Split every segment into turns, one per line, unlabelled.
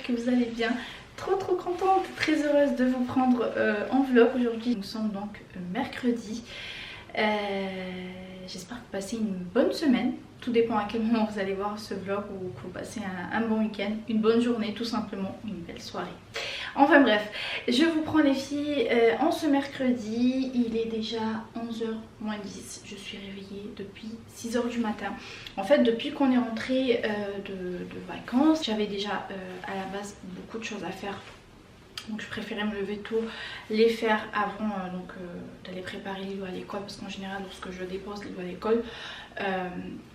que vous allez bien. Trop contente, très heureuse de vous prendre en vlog aujourd'hui. Nous sommes donc mercredi. J'espère que vous passez une bonne semaine. Tout dépend à quel moment vous allez voir ce vlog ou que vous passez un bon week-end, une bonne journée, tout simplement une belle soirée. Enfin bref, je vous prends les filles en ce mercredi. Il est déjà 11h moins 10. Je suis réveillée depuis 6h du matin. En fait, depuis qu'on est rentré de vacances, j'avais déjà à la base beaucoup de choses à faire. Donc je préférais me lever tôt, les faire avant d'aller préparer Lilo à l'école, parce qu'en général lorsque je dépose Lilo à l'école,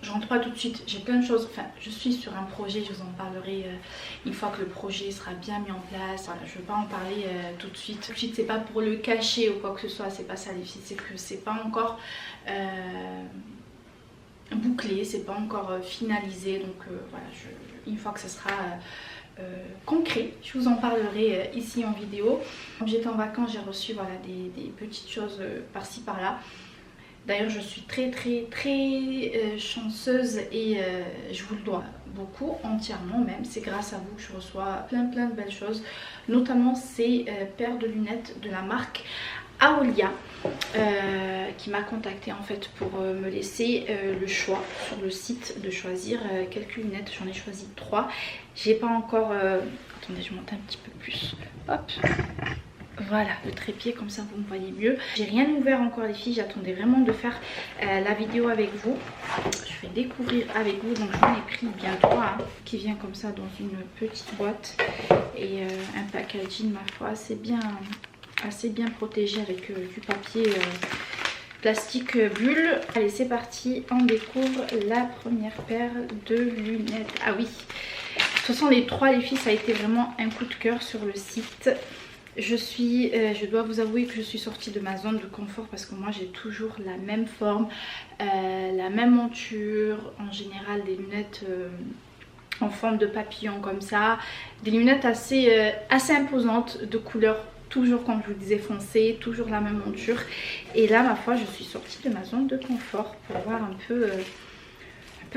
je rentre pas tout de suite. J'ai plein de choses, enfin je suis sur un projet, je vous en parlerai une fois que le projet sera bien mis en place. Voilà, je ne veux pas en parler tout de suite. Tout de suite, c'est pas pour le cacher ou quoi que ce soit, c'est pas ça les filles, c'est que c'est pas encore bouclé, c'est pas encore finalisé. Donc voilà, une fois que ça sera concret, je vous en parlerai ici en vidéo. Quand j'étais en vacances, j'ai reçu voilà, des petites choses par-ci par-là. D'ailleurs je suis très chanceuse et je vous le dois beaucoup, entièrement même. C'est grâce à vous que je reçois plein de belles choses, notamment ces paires de lunettes de la marque Aolia qui m'a contacté en fait pour me laisser le choix sur le site de choisir quelques lunettes. J'en ai choisi 3. J'ai pas encore attendez, je monte un petit peu plus, hop, voilà le trépied, comme ça vous me voyez mieux. J'ai rien ouvert encore les filles, j'attendais vraiment de faire la vidéo avec vous. Je vais découvrir avec vous, donc j'en ai pris bien 3 hein, qui vient comme ça dans une petite boîte et un packaging ma foi assez bien protégé avec du papier plastique bulle. Allez c'est parti, on découvre la première paire de lunettes. Ah oui, de toute façon les 3 les filles, ça a été vraiment un coup de cœur sur le site. Je dois vous avouer que je suis sortie de ma zone de confort parce que moi j'ai toujours la même forme, la même monture, en général des lunettes en forme de papillon comme ça, des lunettes assez imposantes, de couleur toujours comme je vous disais foncé, toujours la même monture. Et là ma foi je suis sortie de ma zone de confort pour voir un peu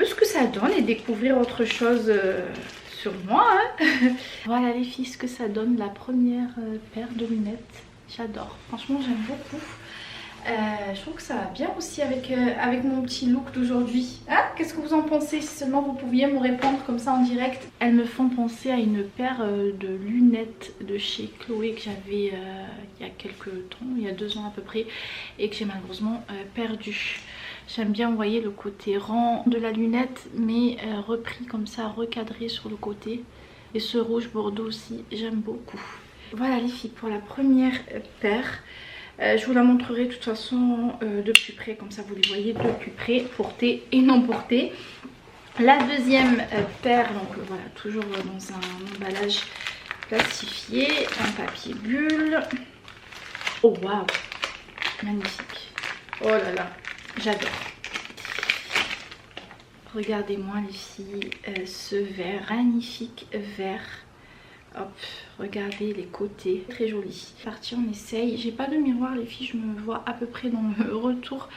ce que ça donne et découvrir autre chose sur moi hein. Voilà les filles ce que ça donne, la première paire de lunettes. J'adore, franchement j'aime beaucoup. Je trouve que ça va bien aussi avec mon petit look d'aujourd'hui. Hein, qu'est-ce que vous en pensez? Si seulement vous pouviez me répondre comme ça en direct. Elles me font penser à une paire de lunettes de chez Chloé que j'avais il y a quelques temps, il y a 2 ans à peu près, et que j'ai malheureusement perdu. J'aime bien, vous voyez, le côté rang de la lunette, mais repris comme ça, recadré sur le côté. Et ce rouge bordeaux aussi, j'aime beaucoup. Voilà les filles pour la première paire. Je vous la montrerai de toute façon de plus près, comme ça vous les voyez de plus près, portée et non portée. La deuxième paire, donc voilà, toujours dans un emballage plastifié, un papier bulle. Oh waouh, magnifique. Oh là là, j'adore. Regardez-moi les filles, ce vert, magnifique vert. Hop, regardez les côtés, très joli. Parti, on essaye. J'ai pas de miroir les filles, je me vois à peu près dans le retour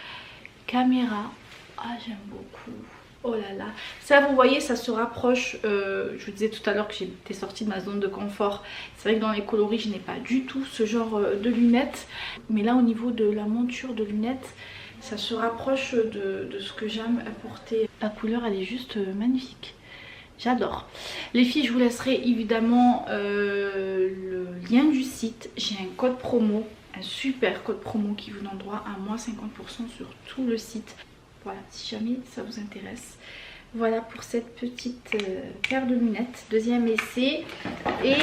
caméra. Ah j'aime beaucoup. Oh là là, ça vous voyez, ça se rapproche. Je vous disais tout à l'heure que j'étais sortie de ma zone de confort. C'est vrai que dans les coloris je n'ai pas du tout ce genre de lunettes. Mais là au niveau de la monture de lunettes, ça se rapproche de ce que j'aime porter. La couleur elle est juste magnifique. J'adore. Les filles, je vous laisserai évidemment le lien du site. J'ai un code promo, un super code promo qui vous donne droit à moins 50% sur tout le site. Voilà, si jamais ça vous intéresse. Voilà pour cette petite paire de lunettes. Deuxième essai. Et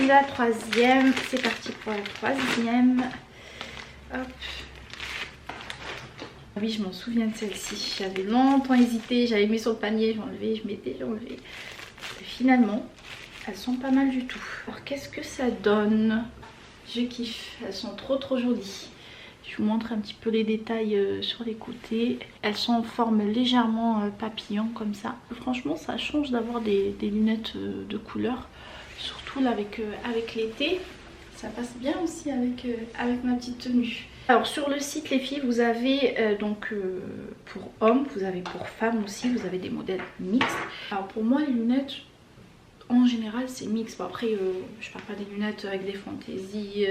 la troisième, c'est parti pour la troisième. Hop. Oui, je m'en souviens de celle-ci. J'avais longtemps hésité, j'avais mis sur le panier, j'enlevais, je mettais, j'enlevais. Et finalement, elles sont pas mal du tout. Alors qu'est-ce que ça donne? Je kiffe, elles sont trop jolies. Je vous montre un petit peu les détails sur les côtés. Elles sont en forme légèrement papillon comme ça. Franchement, ça change d'avoir des lunettes de couleur. Surtout là avec l'été. Ça passe bien aussi avec ma petite tenue. Alors sur le site les filles, vous avez pour hommes, vous avez pour femmes aussi, vous avez des modèles mixtes. Alors pour moi les lunettes, en général c'est mix. Bon, après je parle pas des lunettes avec des fantaisies,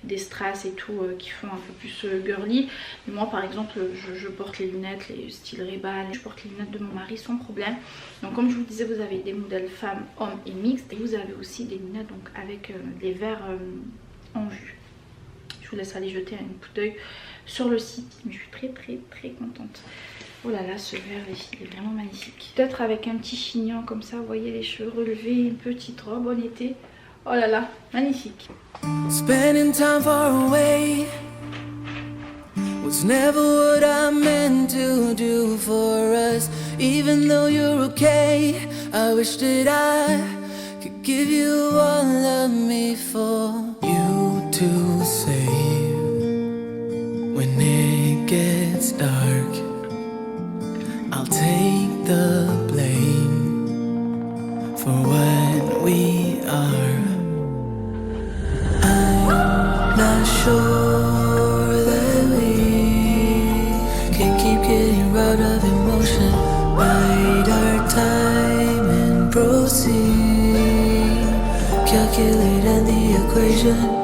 des strass et tout qui font un peu plus girly. Mais moi par exemple je porte les lunettes, les styles Ray-Ban, je porte les lunettes de mon mari sans problème. Donc comme je vous disais, vous avez des modèles femmes, hommes et mixtes. Et vous avez aussi des lunettes donc avec des verres en vue. Je vous laisse aller jeter un coup d'œil sur le site. Mais je suis très contente. Oh là là, ce verre les filles, il est vraiment magnifique. Peut-être avec un petit chignon comme ça, vous voyez les cheveux relevés, une petite robe en été. Oh là là, magnifique. Spending time far away was never what I meant to do for us. Even though you're okay, I wish that I could give you all of me for you to save. When it gets dark, I'll take the blame for what we are. I'm not sure that we can keep getting robbed of emotion. Bide our time and proceed. Calculate in the equation.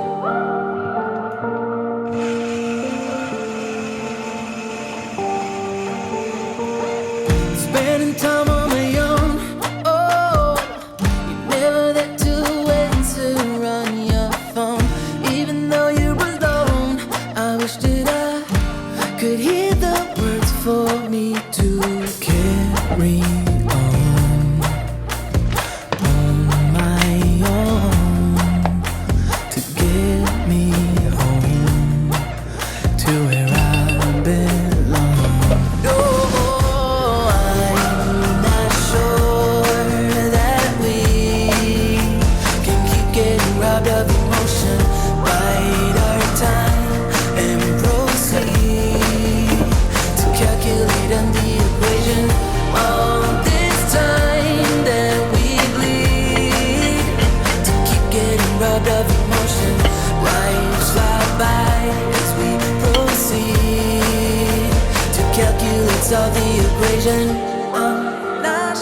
Solve the equation. I'm not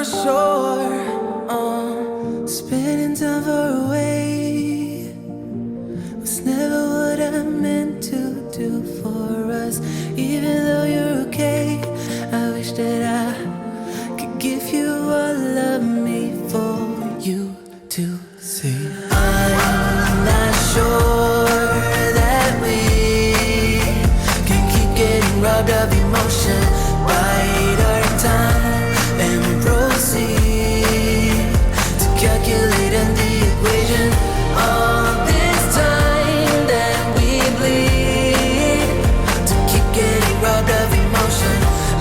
sure. Spending time far away was never what I meant to do for us. Even though you're okay, I wish that I could give you all of me for you to see. I'm not sure robbed of emotion. Bide our time and proceed to calculate in the equation. All this time that we bleed to keep getting robbed of emotion.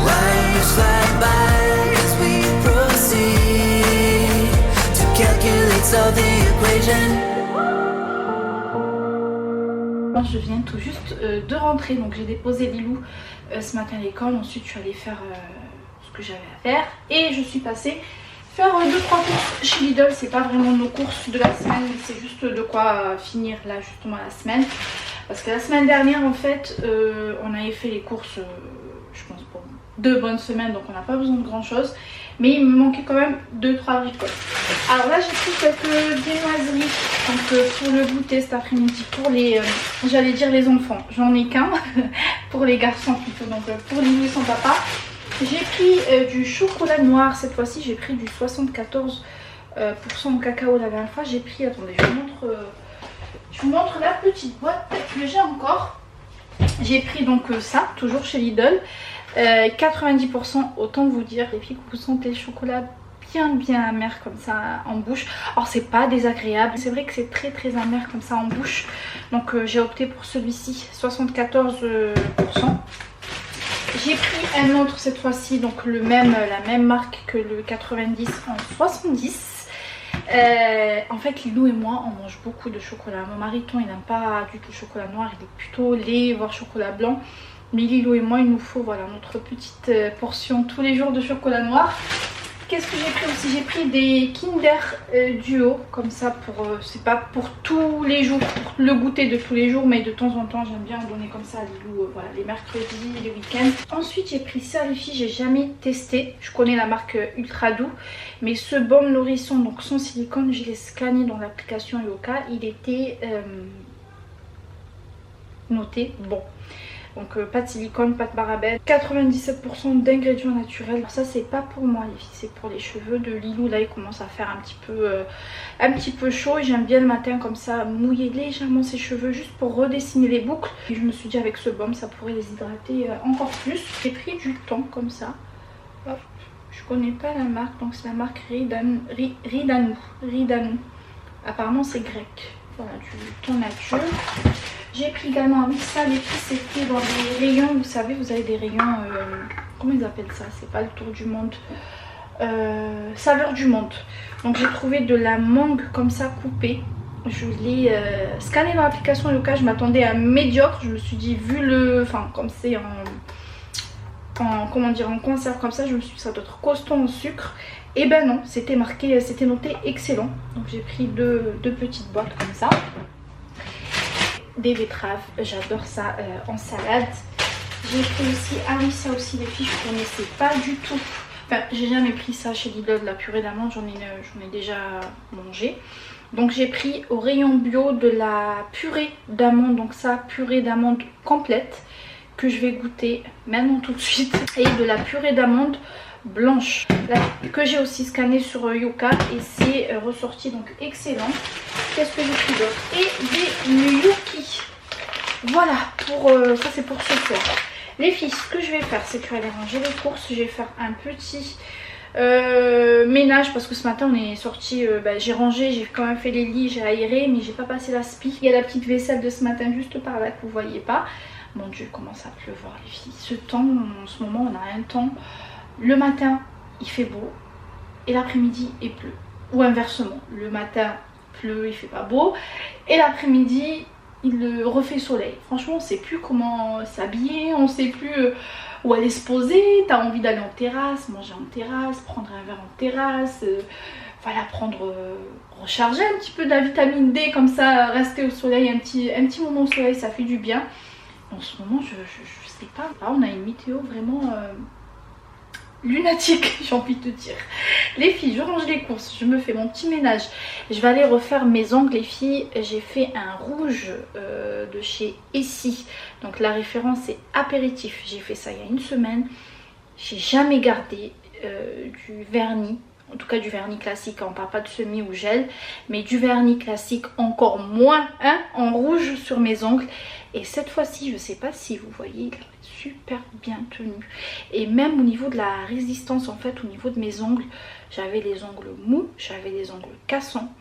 Lives fly by as we proceed to calculate, solve the equation. Je viens tout juste de rentrer, donc j'ai déposé Lilou ce matin à l'école. Ensuite je suis allée faire ce que j'avais à faire et je suis passée faire 2-3 courses chez Lidl. C'est pas vraiment nos courses de la semaine, mais c'est juste de quoi finir là justement la semaine, parce que la semaine dernière en fait on avait fait les courses je pense pour 2 bonnes semaines, donc on n'a pas besoin de grand chose, mais il me manquait quand même 2-3 bricoles. Alors là j'ai pris quelques viennoiseries donc pour le goûter cet après-midi pour les j'allais dire les enfants, j'en ai qu'un pour les garçons plutôt, donc pour Lilou et son papa. J'ai pris du chocolat noir cette fois-ci, j'ai pris du 74% de cacao. La dernière fois j'ai pris, attendez je vous montre la petite boîte que j'ai encore. J'ai pris donc ça, toujours chez Lidl, 90%, autant vous dire les filles que vous sentez le chocolat bien amer comme ça en bouche. Alors c'est pas désagréable, c'est vrai que c'est très amer comme ça en bouche, donc j'ai opté pour celui-ci, 74%. J'ai pris un autre cette fois-ci, donc la même marque que le 90 en 70. En fait Lilou et moi on mange beaucoup de chocolat. Mon mari il n'aime pas du tout le chocolat noir, il est plutôt lait voire chocolat blanc. Mais Lilou et moi il nous faut voilà notre petite portion tous les jours de chocolat noir. Qu'est-ce que j'ai pris aussi? J'ai pris des Kinder Duo, comme ça, pour c'est pas pour tous les jours, pour le goûter de tous les jours, mais de temps en temps j'aime bien en donner comme ça à Lilou, voilà, les mercredis, les week-ends. Ensuite j'ai pris ça les filles, j'ai jamais testé, je connais la marque Ultra Doux, mais ce baume nourrisson, donc sans silicone, je l'ai scanné dans l'application Yoka, il était noté bon. Donc pas de silicone, pas de parabènes, 97% d'ingrédients naturels. Alors ça c'est pas pour moi les filles, c'est pour les cheveux de Lilou. Là il commence à faire un petit peu chaud et j'aime bien le matin comme ça mouiller légèrement ses cheveux juste pour redessiner les boucles. Et je me suis dit avec ce baume ça pourrait les hydrater encore plus. J'ai pris du thon comme ça. Hop. Je connais pas la marque, donc c'est la marque Ridanou. Apparemment c'est grec. Voilà, du thon nature. J'ai pris également, oui ça les filles c'était dans les rayons, vous savez vous avez des rayons, comment ils appellent ça, c'est pas le tour du monde, saveur du monde. Donc j'ai trouvé de la mangue comme ça coupée, je l'ai scanné dans l'application Yoka, je m'attendais à médiocre, je me suis dit vu le, enfin comme c'est comment dire, en conserve comme ça, je me suis dit ça doit être costaud en sucre. Et ben non, c'était marqué, c'était noté excellent. Donc j'ai pris deux petites boîtes comme ça. Des betteraves, j'adore ça en salade. J'ai pris aussi, ah oui ça aussi les filles je connaissais pas du tout. Enfin j'ai jamais pris ça chez Lidl, de la purée d'amande, j'en ai déjà mangé. Donc j'ai pris au rayon bio de la purée d'amande, donc ça purée d'amande complète que je vais goûter maintenant tout de suite. Et de la purée d'amande blanche là, que j'ai aussi scanné sur Yoka et c'est ressorti donc excellent. Qu'est-ce que j'ai pris d'autre? Et des Gnocchi. Voilà, pour ça c'est pour ce soir. Les filles, ce que je vais faire c'est que je vais aller ranger les courses. Je vais faire un petit ménage parce que ce matin on est sorti, j'ai rangé, j'ai quand même fait les lits, j'ai aéré mais j'ai pas passé la spi. Il y a la petite vaisselle de ce matin juste par là que vous voyez pas. Mon dieu, il commence à pleuvoir les filles. Ce temps, en ce moment on a un temps, le matin il fait beau et l'après-midi il pleut. Ou inversement, le matin pleut, il fait pas beau et l'après-midi il refait soleil. Franchement on sait plus comment s'habiller, on sait plus où aller se poser. T'as envie d'aller en terrasse, manger en terrasse, prendre un verre en terrasse, voilà, recharger un petit peu de la vitamine D comme ça, rester au soleil un petit moment au soleil, ça fait du bien. En ce moment je sais pas, là on a une météo vraiment lunatique, j'ai envie de dire. Les filles, je range les courses, je me fais mon petit ménage. Je vais aller refaire mes ongles les filles. J'ai fait un rouge de chez Essie. Donc la référence c'est apéritif. J'ai fait ça il y a une semaine. J'ai jamais gardé du vernis. En tout cas du vernis classique, on parle pas de semi ou gel. Mais du vernis classique encore moins hein, en rouge sur mes ongles. Et cette fois-ci, je sais pas si vous voyez, il est super bien tenu. Et même au niveau de la résistance, en fait, au niveau de mes ongles, j'avais les ongles mous, j'avais les ongles cassants.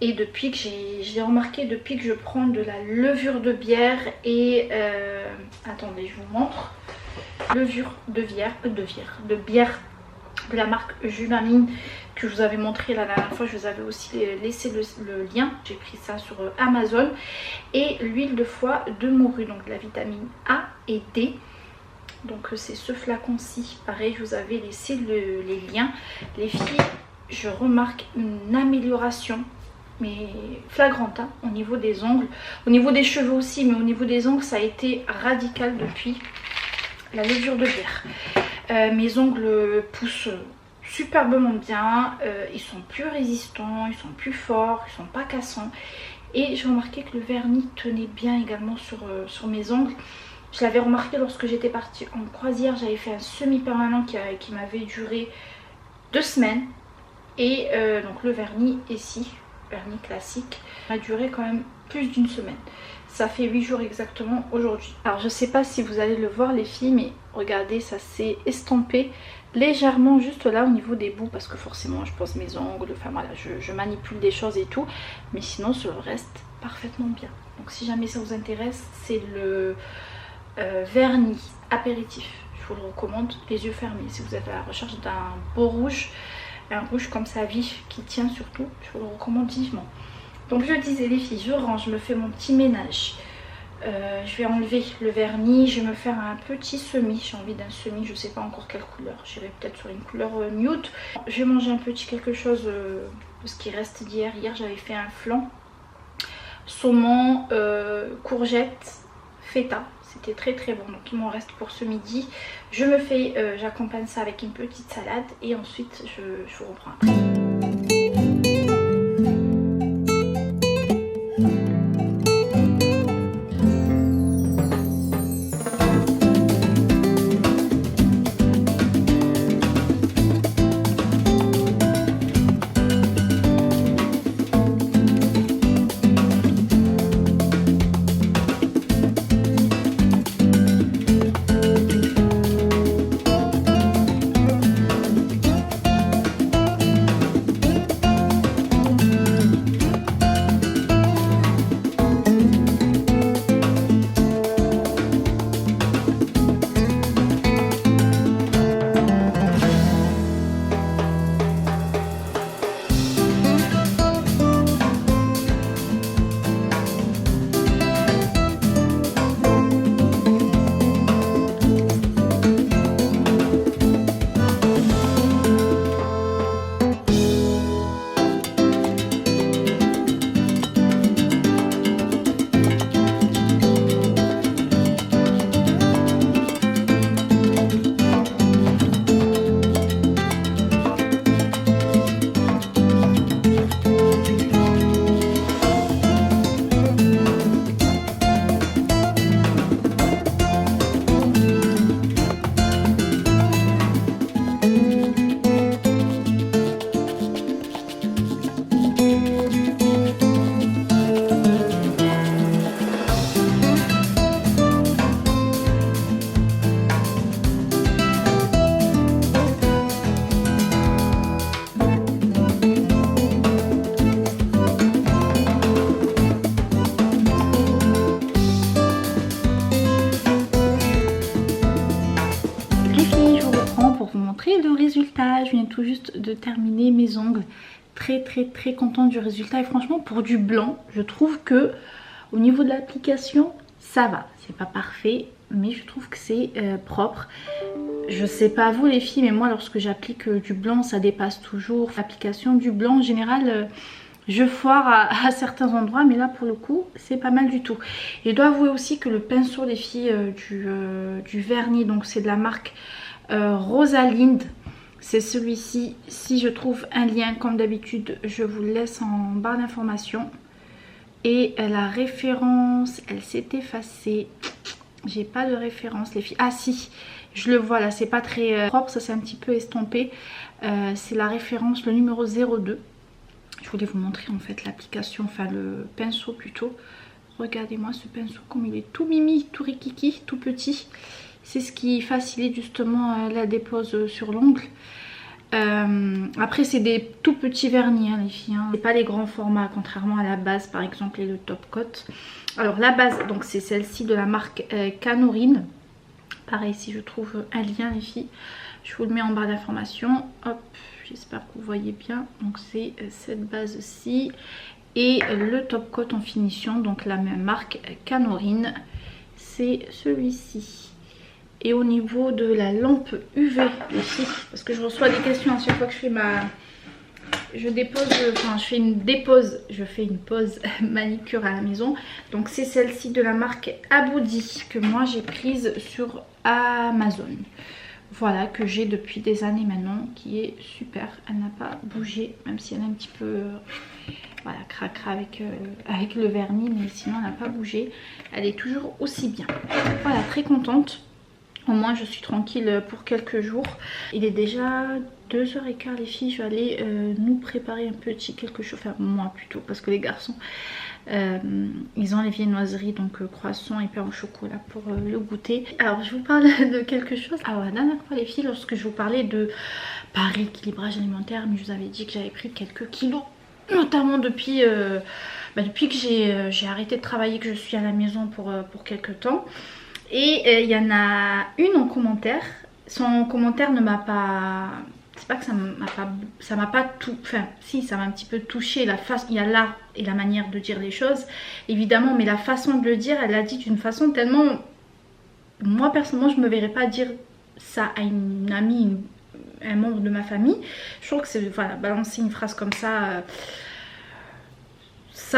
Et depuis que j'ai remarqué, depuis que je prends de la levure de bière et... attendez, je vous montre. Levure de bière de la marque Julamine que je vous avais montré la dernière fois, je vous avais aussi laissé le lien, j'ai pris ça sur Amazon, et l'huile de foie de morue, donc de la vitamine A et D, donc c'est ce flacon-ci, pareil je vous avais laissé les liens. Les filles, je remarque une amélioration mais flagrante hein, au niveau des ongles, au niveau des cheveux aussi, mais au niveau des ongles ça a été radical depuis la levure de bière. Mes ongles poussent superbement bien, ils sont plus résistants, ils sont plus forts, ils sont pas cassants. Et j'ai remarqué que le vernis tenait bien également sur mes ongles. Je l'avais remarqué lorsque j'étais partie en croisière, j'avais fait un semi-permanent qui m'avait duré 2 semaines. Et donc le vernis ici, vernis classique, m'a duré quand même plus d'1 semaine. Ça fait 8 jours exactement aujourd'hui. Alors je sais pas si vous allez le voir les filles, mais regardez, ça s'est estampé légèrement juste là au niveau des bouts, parce que forcément je pose mes ongles, enfin voilà, je manipule des choses et tout, mais sinon sur le reste parfaitement bien. Donc si jamais ça vous intéresse, c'est le vernis apéritif, je vous le recommande, les yeux fermés, si vous êtes à la recherche d'un beau rouge, un rouge comme ça vif qui tient surtout, je vous le recommande vivement. Donc je disais les filles, je range, je me fais mon petit ménage. Je vais enlever le vernis, je vais me faire un petit semis, j'ai envie d'un semis, je sais pas encore quelle couleur, j'irai peut-être sur une couleur nude. Je vais manger un petit quelque chose, ce qui reste d'hier. Hier j'avais fait un flan, saumon, courgettes, feta, c'était très très bon, donc il m'en reste pour ce midi. Je me fais, j'accompagne ça avec une petite salade et ensuite je vous reprends après. Le résultat, je viens tout juste de terminer mes ongles, très contente du résultat et franchement pour du blanc je trouve que au niveau de l'application ça va, c'est pas parfait mais je trouve que c'est propre. Je sais pas vous les filles mais moi lorsque j'applique du blanc ça dépasse toujours. L'application du blanc en général je foire à certains endroits mais là pour le coup c'est pas mal du tout. Et je dois avouer aussi que le pinceau des filles du vernis, donc c'est de la marque Rosalind, c'est celui-ci. Si je trouve un lien comme d'habitude je vous le laisse en barre d'informations. Et la référence elle s'est effacée, j'ai pas de référence les filles. Ah si, je le vois là, c'est pas très propre, ça c'est un petit peu estompé. C'est la référence, le numéro 02. Je voulais vous montrer en fait l'application, enfin le pinceau plutôt. Regardez-moi ce pinceau comme il est tout mimi, tout rikiki, tout petit. C'est ce qui facilite justement la dépose sur l'ongle. Après c'est des tout petits vernis hein, les filles. Hein. C'est pas les grands formats contrairement à la base par exemple et le top coat. Alors la base donc c'est celle-ci de la marque Canorine. Pareil si je trouve un lien les filles, je vous le mets en barre d'informations. Hop, j'espère que vous voyez bien. Donc c'est cette base-ci. Et le top coat en finition, donc la même marque Canorine, c'est celui-ci. Et au niveau de la lampe UV aussi, parce que je reçois des questions à chaque fois que je fais je fais une pause manicure à la maison. Donc c'est celle-ci de la marque Aboudi que moi j'ai prise sur Amazon. Voilà, que j'ai depuis des années maintenant, qui est super. Elle n'a pas bougé, même si elle est un petit peu voilà, cracra avec le vernis, mais sinon elle n'a pas bougé. Elle est toujours aussi bien. Voilà, très contente. Au moins je suis tranquille pour quelques jours. Il est déjà 2h15 les filles. Je vais aller nous préparer un petit quelque chose. Enfin moi plutôt parce que les garçons ils ont les viennoiseries. Donc croissant et pain au chocolat pour le goûter. Alors je vous parle de quelque chose. Alors la dernière fois les filles, lorsque je vous parlais de par rééquilibrage alimentaire, mais je vous avais dit que j'avais pris quelques kilos. Notamment depuis que j'ai arrêté de travailler, que je suis à la maison pour quelques temps. Et il y en a une en commentaire. Son commentaire ne m'a pas c'est pas que ça m'a pas tout, enfin si, ça m'a un petit peu touché. Il y a l'art et la manière de dire les choses évidemment, mais la façon de le dire, elle l'a dit d'une façon tellement, moi personnellement je me verrais pas dire ça à une amie, un membre de ma famille. Je trouve que c'est, voilà, balancer une phrase comme ça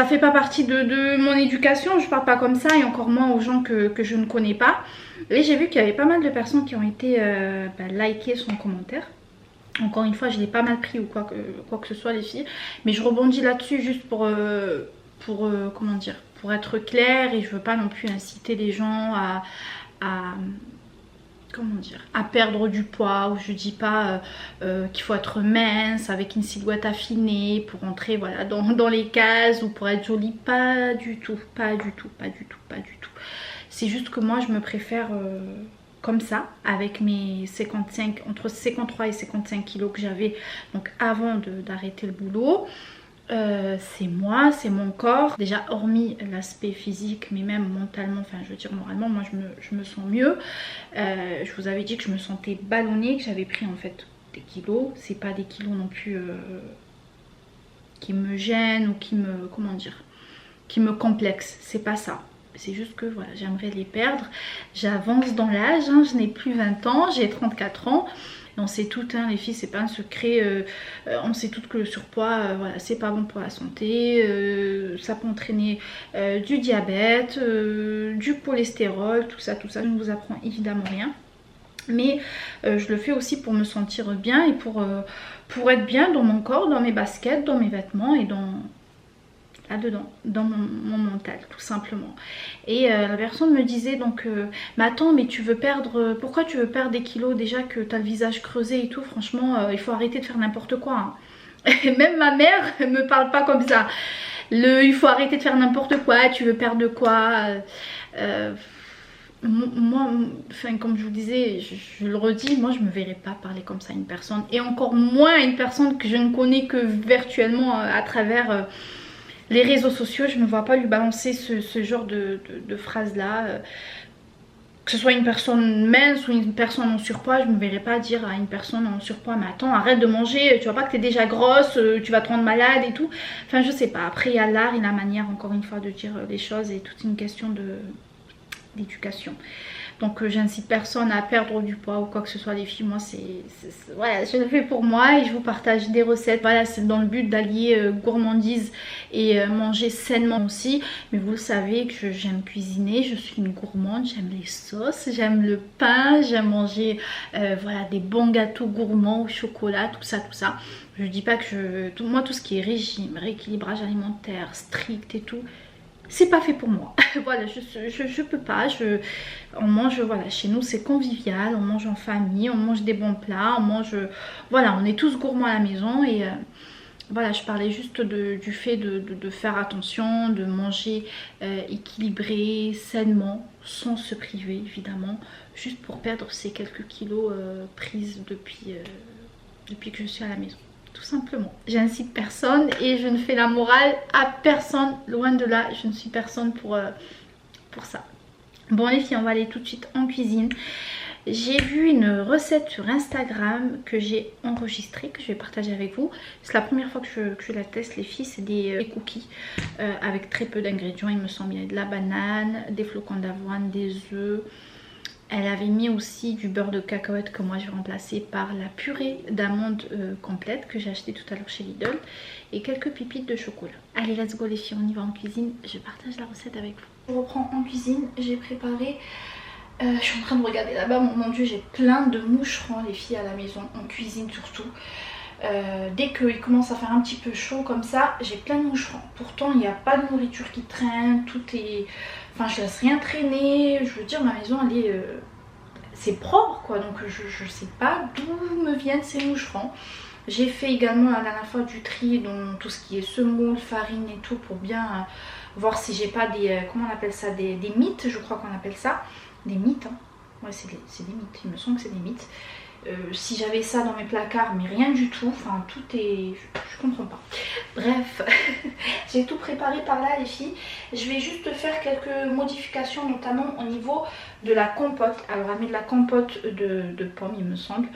fait pas partie de mon éducation. Je parle pas comme ça, et encore moins aux gens que je ne connais pas. Et j'ai vu qu'il y avait pas mal de personnes qui ont été liker son commentaire. Encore une fois, je l'ai pas mal pris ou quoi que ce soit, les filles. Mais je rebondis là-dessus juste pour comment dire, pour être claire. Et je veux pas non plus inciter les gens à comment dire, à perdre du poids. Ou je dis pas qu'il faut être mince avec une silhouette affinée pour entrer, voilà, dans les cases ou pour être jolie. Pas du tout, pas du tout, pas du tout, pas du tout. C'est juste que moi je me préfère comme ça, avec mes 55, entre 53 et 55 kilos que j'avais donc avant d'arrêter le boulot. C'est moi, c'est mon corps. Déjà hormis l'aspect physique, mais même mentalement, enfin je veux dire moralement, moi je me sens mieux. Je vous avais dit que je me sentais ballonnée, que j'avais pris en fait des kilos. C'est pas des kilos non plus qui me gênent ou qui me, comment dire, qui me complexent. C'est pas ça. C'est juste que voilà, j'aimerais les perdre. J'avance dans l'âge, hein, je n'ai plus 20 ans, j'ai 34 ans. Et on sait toutes, hein, les filles, c'est pas un secret. On sait toutes que le surpoids, voilà, c'est pas bon pour la santé. Ça peut entraîner du diabète, du cholestérol, tout ça, tout ça. Je ne vous apprends évidemment rien. Mais je le fais aussi pour me sentir bien et pour être bien dans mon corps, dans mes baskets, dans mes vêtements et là-dedans, dans mon mental, tout simplement. Et la personne me disait donc mais attends, mais tu veux perdre, pourquoi tu veux perdre des kilos déjà que tu as le visage creusé et tout? Franchement il faut arrêter de faire n'importe quoi, hein. Et même ma mère me parle pas comme ça. Il faut arrêter de faire n'importe quoi, tu veux perdre de quoi? Moi, enfin, comme je vous disais, je le redis, moi je me verrais pas parler comme ça à une personne, et encore moins à une personne que je ne connais que virtuellement à travers les réseaux sociaux. Je ne me vois pas lui balancer ce genre de phrases là. Que ce soit une personne mince ou une personne en surpoids, je ne me verrais pas dire à une personne en surpoids: mais attends, arrête de manger, tu vois pas que tu es déjà grosse, tu vas te rendre malade et tout. Enfin je sais pas, après il y a l'art et la manière encore une fois de dire les choses, et toute une question d'éducation. Donc j'incite personne à perdre du poids ou quoi que ce soit, les filles. Moi voilà, je le fais pour moi et je vous partage des recettes. Voilà, c'est dans le but d'allier gourmandise et manger sainement aussi. Mais vous le savez que j'aime cuisiner, je suis une gourmande, j'aime les sauces, j'aime le pain, j'aime manger voilà, des bons gâteaux gourmands au chocolat, tout ça, tout ça. Je dis pas que moi tout ce qui est régime, rééquilibrage alimentaire strict et tout, c'est pas fait pour moi. Voilà, je peux pas. On mange, voilà, chez nous c'est convivial, on mange en famille, on mange des bons plats, on mange, voilà, on est tous gourmands à la maison. Et voilà, je parlais juste du fait de faire attention, de manger équilibré, sainement, sans se priver évidemment, juste pour perdre ces quelques kilos prises depuis que je suis à la maison. Tout simplement. J'incite personne et je ne fais la morale à personne, loin de là. Je ne suis personne pour ça. Bon les filles, on va aller tout de suite en cuisine. J'ai vu une recette sur Instagram que j'ai enregistrée, que je vais partager avec vous. C'est la première fois que je la teste, les filles. C'est des cookies avec très peu d'ingrédients, il me semble. Il y a de la banane, des flocons d'avoine, des œufs. Elle avait mis aussi du beurre de cacahuète que moi je vais remplacer par la purée d'amandes complète que j'ai acheté tout à l'heure chez Lidl, et quelques pépites de chocolat. Allez, let's go les filles, on y va en cuisine. Je partage la recette avec vous. Je reprends en cuisine. J'ai préparé, je suis en train de regarder là-bas, mon dieu, j'ai plein de moucherons les filles à la maison, en cuisine surtout. Dès qu'il commence à faire un petit peu chaud comme ça, j'ai plein de moucherons. Pourtant il n'y a pas de nourriture qui traîne, tout est... Enfin je laisse rien traîner, je veux dire ma maison elle est... c'est propre quoi, donc je sais pas d'où me viennent ces moucherons. J'ai fait également la dernière fois du tri dans tout ce qui est semoule, farine et tout, pour bien voir si j'ai pas des... comment on appelle ça, des mites, je crois qu'on appelle ça. Des mites, hein. Ouais c'est des mites, il me semble que c'est des mites. Si j'avais ça dans mes placards, mais rien du tout, enfin tout est... je comprends pas. Bref, j'ai tout préparé par là les filles. Je vais juste faire quelques modifications, notamment au niveau de la compote. Alors elle met de la compote de pommes il me semble.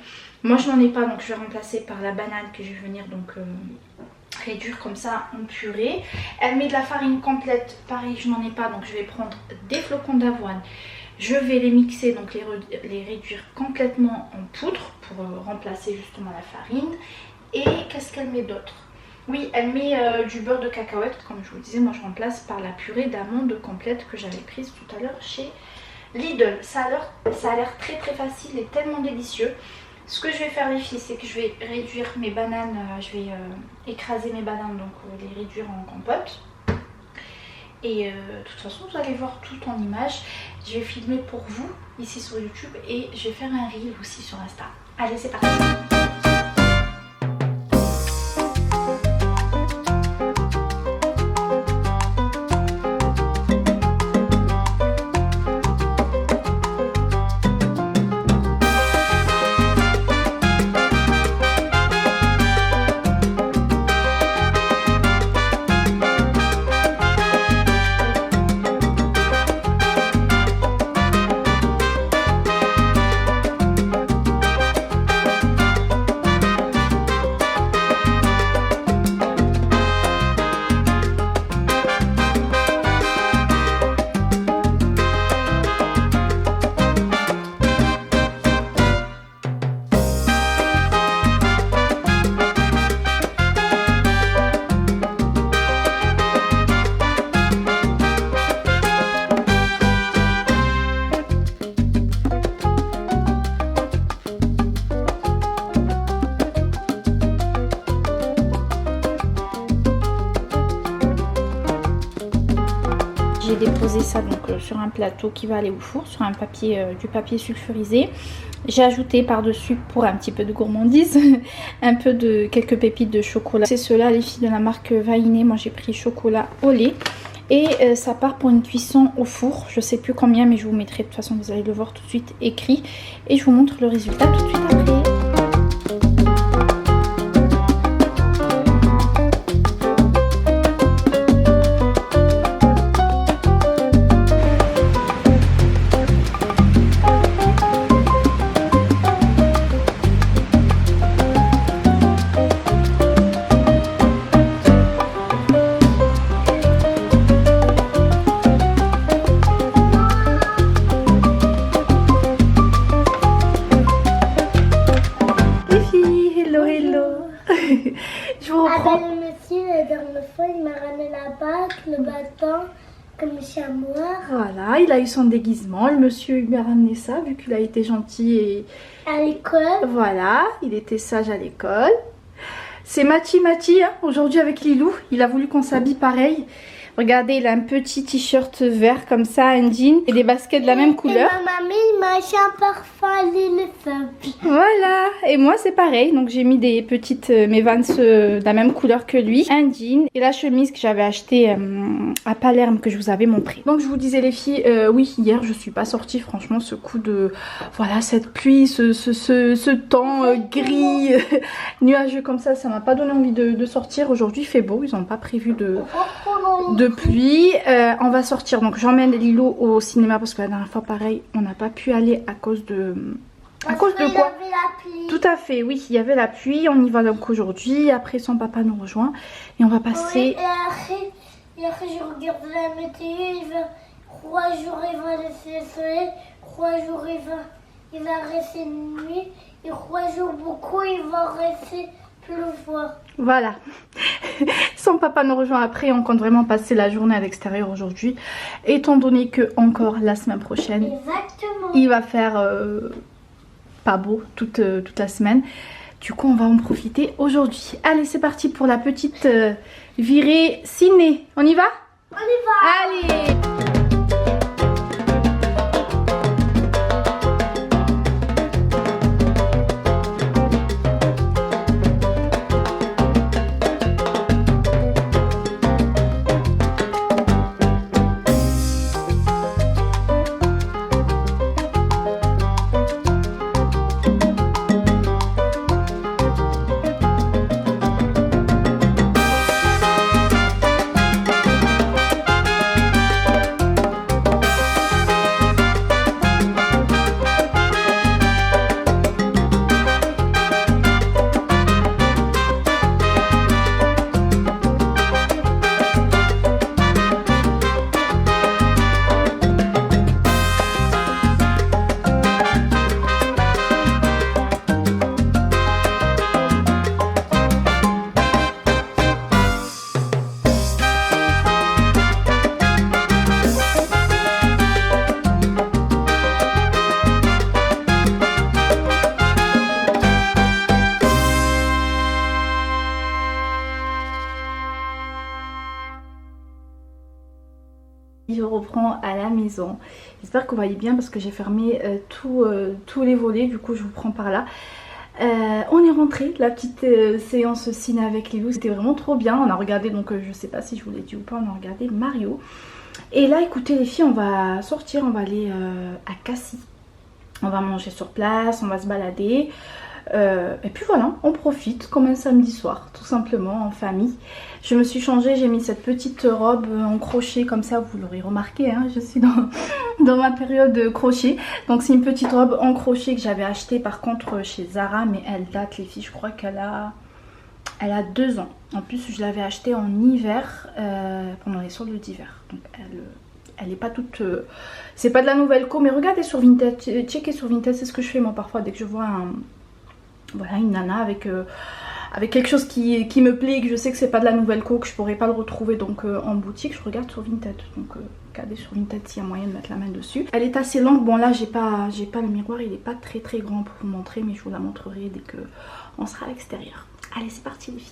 Moi je n'en ai pas, donc je vais remplacer par la banane que je vais venir donc réduire comme ça en purée. Elle met de la farine complète, pareil je n'en ai pas, donc je vais prendre des flocons d'avoine. Je vais les mixer, donc les réduire complètement en poudre pour remplacer justement la farine. Et qu'est-ce qu'elle met d'autre? Oui, elle met du beurre de cacahuète, comme je vous disais, moi je remplace par la purée d'amandes complète que j'avais prise tout à l'heure chez Lidl. Ça a l'air très très facile et tellement délicieux. Ce que je vais faire les filles, c'est que je vais réduire mes bananes, je vais écraser mes bananes, donc les réduire en compote. Et de toute façon vous allez voir tout en images. Je vais filmer pour vous ici sur YouTube et je vais faire un reel aussi sur Insta. Allez, c'est parti. J'ai déposé ça donc sur un plateau qui va aller au four, sur un papier, du papier sulfurisé. J'ai ajouté par-dessus, pour un petit peu de gourmandise, un peu de quelques pépites de chocolat. C'est cela les filles de la marque Vainé. Moi j'ai pris chocolat au lait. Et ça part pour une cuisson au four. Je sais plus combien, mais je vous mettrai, de toute façon vous allez le voir tout de suite écrit. Et je vous montre le résultat tout de suite après. Je vous reprends.
Le monsieur, la dernière fois, il m'a ramené la bague, le bâton, comme chamois.
Voilà, il a eu son déguisement. Le monsieur il lui a ramené ça, vu qu'il a été gentil et...
À l'école.
Voilà, il était sage à l'école. C'est Mati hein, aujourd'hui avec Lilou. Il a voulu qu'on s'habille pareil. Regardez, il a un petit t-shirt vert comme ça, un jean et des baskets de la même couleur.
Et ma mamie m'a acheté un parfum l'éléphant.
Voilà, et moi c'est pareil. Donc j'ai mis des petites, mes Vans de la même couleur que lui. Un jean et la chemise que j'avais achetée à Palerme que je vous avais montré. Donc je vous disais les filles, oui hier je suis pas sortie. Franchement ce coup de, voilà cette pluie, ce temps gris, nuageux comme ça m'a pas donné envie de sortir. Aujourd'hui il fait beau, ils n'ont pas prévu de pluie. On va sortir, donc j'emmène Lilo au cinéma parce que la dernière fois pareil on n'a pas pu aller à cause de quoi? Tout à fait, oui, il y avait la pluie. On y va donc aujourd'hui. Après son papa nous rejoint et on va passer.
Oui, et après je regarde la météo, il va 3 jours il va laisser le soleil, 3 jours il va rester nuit et 3 jours beaucoup il va rester pleuvoir.
Voilà. Son papa nous rejoint après. On compte vraiment passer la journée à l'extérieur aujourd'hui, étant donné que encore la semaine prochaine,
exactement,
il va faire pas beau toute la semaine. Du coup on va en profiter aujourd'hui. Allez, c'est parti pour la petite virée ciné. On y va?
On y va.
Allez. Je reprends à la maison. J'espère que vous voyez bien parce que j'ai fermé tous les volets. Du coup je vous prends par là. On est rentré, la petite séance ciné avec Lilou, c'était vraiment trop bien. On a regardé, donc je sais pas si je vous l'ai dit ou pas, on a regardé Mario. Et là écoutez les filles, on va sortir, on va aller à Cassis. On va manger sur place, on va se balader. Et puis voilà, on profite comme un samedi soir, tout simplement en famille. Je me suis changée, j'ai mis cette petite robe en crochet comme ça, vous l'aurez remarqué, hein, je suis dans ma période de crochet. Donc c'est une petite robe en crochet que j'avais achetée par contre chez Zara, mais elle date les filles, je crois qu'elle a 2 ans. En plus je l'avais achetée en hiver, pendant les soldes d'hiver. Donc elle est pas toute... c'est pas de la nouvelle co, mais regardez sur Vinted, checkez sur Vinted, c'est ce que je fais moi parfois dès que je vois voilà, une nana avec quelque chose qui me plaît et que je sais que c'est pas de la nouvelle co, que je pourrais pas le retrouver donc en boutique, je regarde sur Vinted. Donc regardez sur Vinted s'il y a moyen de mettre la main dessus. Elle est assez longue, bon là j'ai pas le miroir, il est pas très grand pour vous montrer, mais je vous la montrerai dès que on sera à l'extérieur. Allez c'est parti les filles.